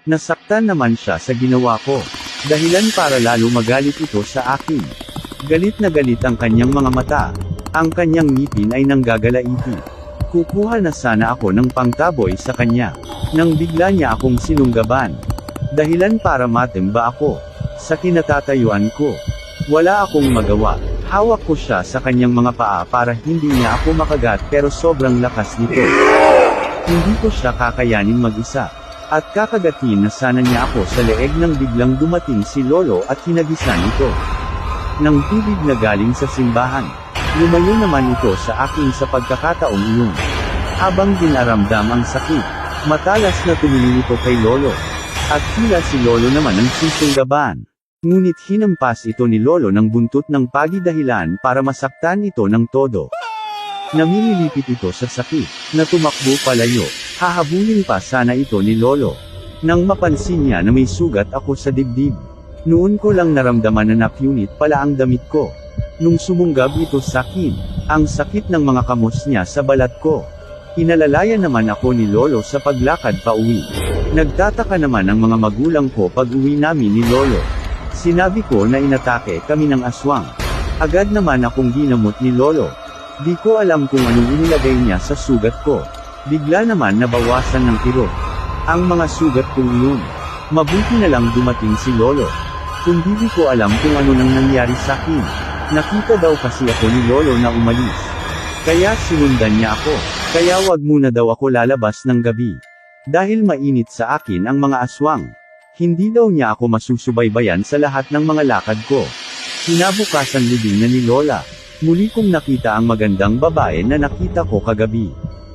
Nasaktan naman siya sa ginawa ko. Dahilan para lalo magalit ito sa akin. Galit na galit ang kanyang mga mata. Ang kanyang ngipin ay nanggagalaiti. Kukuha na sana ako ng pangtaboy sa kanya. Nang bigla niya akong sinunggaban. Dahilan para matemba ako. Sa kinatatayuan ko. Wala akong magawa. Hawak ko siya sa kanyang mga paa para hindi niya ako makagat pero sobrang lakas nito. Hindi ko siya kakayanin mag-isa. At kakagatin na sana niya ako sa leeg nang biglang dumating si Lolo at hinagisan ito. Ng tubig na galing sa simbahan. Lumayo naman ito sa akin sa pagkakataong iyon. Habang dinaramdam ang sakit, matalas na tumingin ito kay Lolo. At tila si Lolo naman ang susunggaban. Ngunit hinampas ito ni Lolo ng buntot ng pagi dahilan para masaktan ito ng todo. Namimilipit ito sa sakit, na tumakbo palayo. Hahabulin pa sana ito ni Lolo. Nang mapansin niya na may sugat ako sa dibdib. Noon ko lang naramdaman na napunit pala ang damit ko. Nung sumunggab ito sa akin, ang sakit ng mga kamos niya sa balat ko. Inalalayan naman ako ni Lolo sa paglakad pa uwi. Nagtataka naman ang mga magulang ko pag uwi namin ni Lolo. Sinabi ko na inatake kami ng aswang. Agad naman akong ginamot ni Lolo. Di ko alam kung anong inilagay niya sa sugat ko. Bigla naman nabawasan ng kirot. Ang mga sugat kong iyon. Mabuti na lang dumating si Lolo. Kundi di ko alam kung ano nang nangyari sa akin. Nakita daw kasi ako ni Lolo na umalis. Kaya sinundan niya ako. Kaya wag muna daw ako lalabas ng gabi. Dahil mainit sa akin ang mga aswang. Hindi daw niya ako masusubaybayan sa lahat ng mga lakad ko. Kinabukasan libing na ni Lola. Muli kong nakita ang magandang babae na nakita ko kagabi.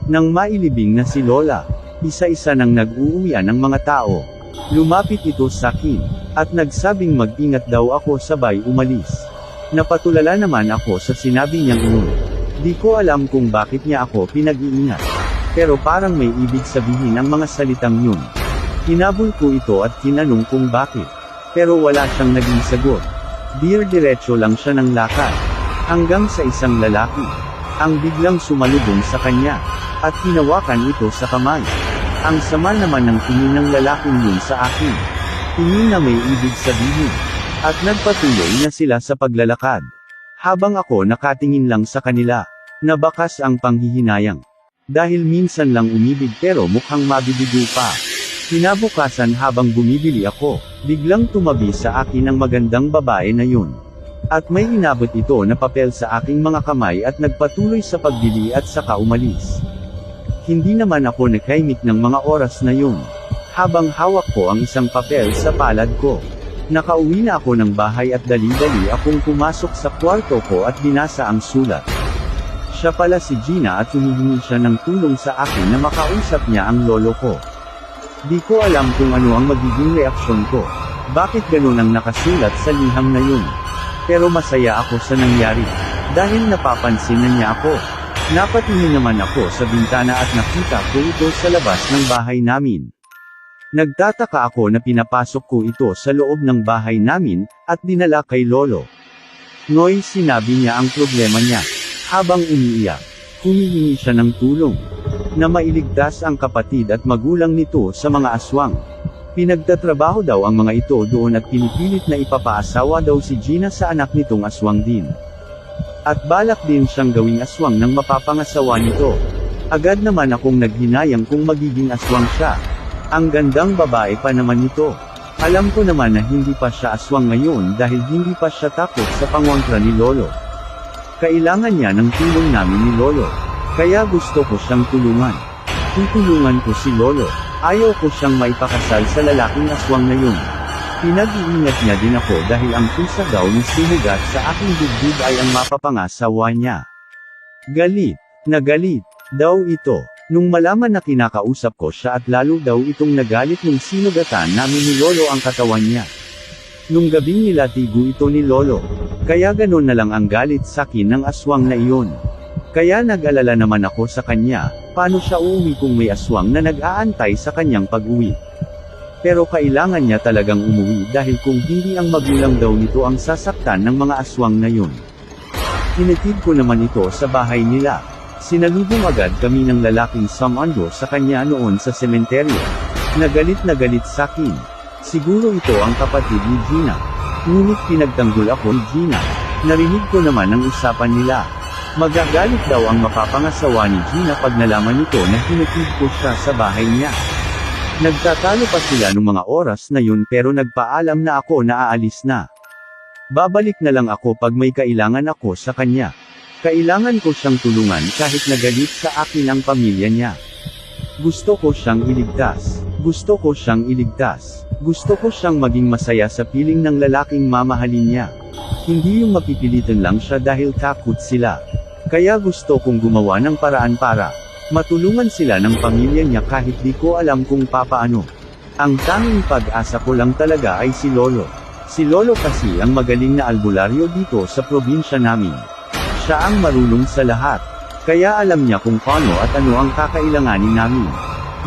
Nang mailibing na si Lola, isa-isa nang nag-uuwian ng mga tao. Lumapit ito sa akin, at nagsabing mag-ingat daw ako sabay umalis. Napatulala naman ako sa sinabi niyang iyon. Di ko alam kung bakit niya ako pinag-iingat. Pero parang may ibig sabihin ang mga salitang yun. Hinabol ko ito at tinanong kung bakit. Pero wala siyang naging sagot. Diretso lang siya ng lakad. Hanggang sa isang lalaki. Ang biglang sumalubong sa kanya. At hinawakan ito sa kamay. Ang sama naman ng tingin ng lalaking yun sa akin. Tingin na may ibig sabihin. At nagpatuloy na sila sa paglalakad. Habang ako nakatingin lang sa kanila. Nabakas ang panghihinayang. Dahil minsan lang umibig pero mukhang mabibigo pa. Kinabukasan habang bumibili ako, biglang tumabi sa akin ang magandang babae na yun. At may inabot ito na papel sa aking mga kamay at nagpatuloy sa pagbili at saka umalis. Hindi naman ako nakaimik ng mga oras na yun. Habang hawak ko ang isang papel sa palad ko. Nakauwi na ako ng bahay at dali-dali akong pumasok sa kwarto ko at binasa ang sulat. Siya pala si Gina at humihingi siya ng tulong sa akin na makausap niya ang lolo ko. Di ko alam kung ano ang magiging reaksyon ko. Bakit ganun ang nakasulat sa liham na yun? Pero masaya ako sa nangyari. Dahil napapansin na niya ako. Napatingin naman ako sa bintana at nakita ko ito sa labas ng bahay namin. Nagtataka ako na pinapasok ko ito sa loob ng bahay namin, at dinala kay Lolo. Noy sinabi niya ang problema niya. Habang umiiyak, humihingi siya ng tulong. Na mailigtas ang kapatid at magulang nito sa mga aswang. Pinagtatrabaho daw ang mga ito doon at pinipilit na ipapaasawa daw si Gina sa anak nitong aswang din. At balak din siyang gawing aswang nang mapapangasawa nito. Agad naman akong naghinayang kung magiging aswang siya. Ang gandang babae pa naman nito. Alam ko naman na hindi pa siya aswang ngayon dahil hindi pa siya tapos sa pangwangkra ni Lolo. Kailangan niya ng tulong namin ni Lolo. Kaya gusto ko siyang tulungan. Tutulungan ko si Lolo. Ayaw ko siyang maipakasal sa lalaking aswang na yun. Pinag-iingat niya din ako dahil ang pusa daw na sinugat sa aking dibdib ay ang mapapangasawa niya. Galit daw ito. Nung malaman na kinakausap ko siya at lalo daw itong nagalit nung sinugatan namin ni Lolo ang katawan niya. Nung gabing nilatigo ito ni Lolo. Kaya ganon na lang ang galit sa akin ng aswang na iyon. Kaya nag-alala naman ako sa kanya, paano siya uuwi kung may aswang na nag-aantay sa kanyang pag-uwi. Pero kailangan niya talagang umuwi dahil kung hindi ang magulang daw nito ang sasaktan ng mga aswang na yun. Hinatid ko naman ito sa bahay nila. Sinalubong agad kami ng lalaking sumundo sa kanya noon sa sementeryo. Na galit sakin. Siguro ito ang kapatid ni Gina. Ngunit pinagtanggol ako ni Gina. Narinig ko naman ang usapan nila. Magagalit daw ang mapapangasawa ni Gina pag nalaman nito na hinatid ko siya sa bahay niya. Nagtatalo pa sila nung mga oras na yun pero nagpaalam na ako na aalis na. Babalik na lang ako pag may kailangan ako sa kanya. Kailangan ko siyang tulungan kahit nagalit sa akin ang pamilya niya. Gusto ko siyang iligtas. Gusto ko siyang iligtas. Gusto ko siyang maging masaya sa piling ng lalaking mamahalin niya. Hindi yung mapipilitan lang siya dahil takot sila. Kaya gusto kong gumawa ng paraan para matulungan sila ng pamilya niya kahit di ko alam kung papaano. Ang tanging pag-asa ko lang talaga ay si Lolo. Si Lolo kasi ang magaling na albularyo dito sa probinsya namin. Siya ang marunong sa lahat. Kaya alam niya kung paano at ano ang kakailanganin namin.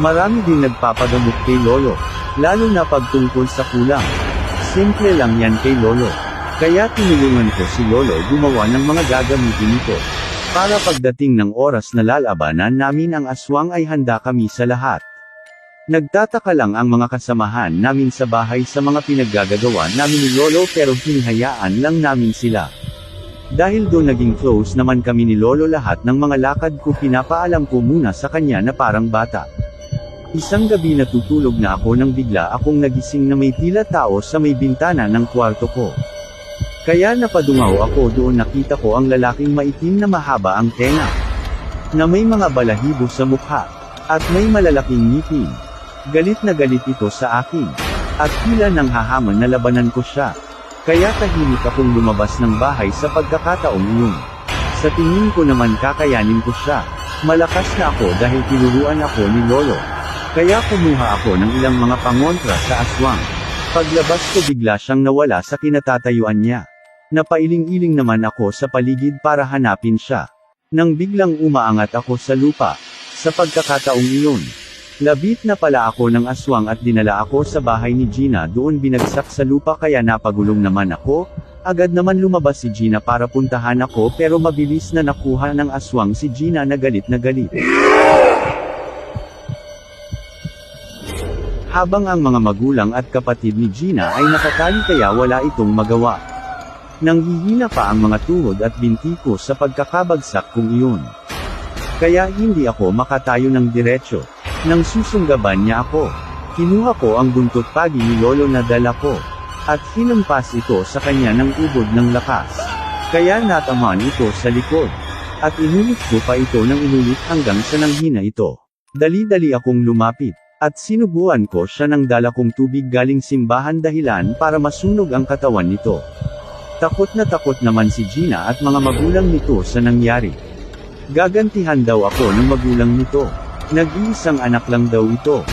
Marami din nagpapagamot kay Lolo. Lalo na pagtungkol sa kulang. Simple lang yan kay Lolo. Kaya tinulungan ko si Lolo gumawa ng mga gagamitin nito. Para pagdating ng oras na lalabanan namin ang aswang ay handa kami sa lahat. Nagtataka lang ang mga kasamahan namin sa bahay sa mga pinaggagawa namin ni Lolo pero hinahayaan lang namin sila. Dahil doon naging close naman kami ni Lolo lahat ng mga lakad ko pinapaalam ko muna sa kanya na parang bata. Isang gabi natutulog na ako nang bigla akong nagising na may tila tao sa may bintana ng kwarto ko. Kaya napadungaw ako doon nakita ko ang lalaking maitim na mahaba ang tenga. Na may mga balahibo sa mukha. At may malalaking ngipin. Galit na galit ito sa akin. At tila nang hahamon na labanan ko siya. Kaya tahimik akong lumabas ng bahay sa pagkakataong iyon. Sa tingin ko naman kakayanin ko siya. Malakas na ako dahil tinuruan ako ni Lolo. Kaya kumuha ako ng ilang mga pangontra sa aswang. Paglabas ko bigla siyang nawala sa kinatatayuan niya. Napailing-iling naman ako sa paligid para hanapin siya. Nang biglang umaangat ako sa lupa. Sa pagkakataong iyon. Labit na pala ako ng aswang at dinala ako sa bahay ni Gina doon binagsak sa lupa kaya napagulong naman ako. Agad naman lumabas si Gina para puntahan ako pero mabilis na nakuha ng aswang si Gina na galit na galit. Habang ang mga magulang at kapatid ni Gina ay nakatali kaya wala itong magawa. Nanghihina pa ang mga tuhod at binti ko sa pagkakabagsak kong iyon. Kaya hindi ako makatayo ng diretso. Nang susunggaban niya ako. Kinuha ko ang buntot pagi ni Lolo na dala ko. At hinampas ito sa kanya ng ubod ng lakas. Kaya natamaan ito sa likod. At inulit ko pa ito ng inulit hanggang sa nanghina ito. Dali-dali akong lumapit. At sinubuan ko siya ng dala kong tubig galing simbahan dahilan para masunog ang katawan nito. Takot naman si Gina at mga magulang nito sa nangyari. Gagantihan daw ako ng magulang nito. Nag-iisang anak lang daw ito.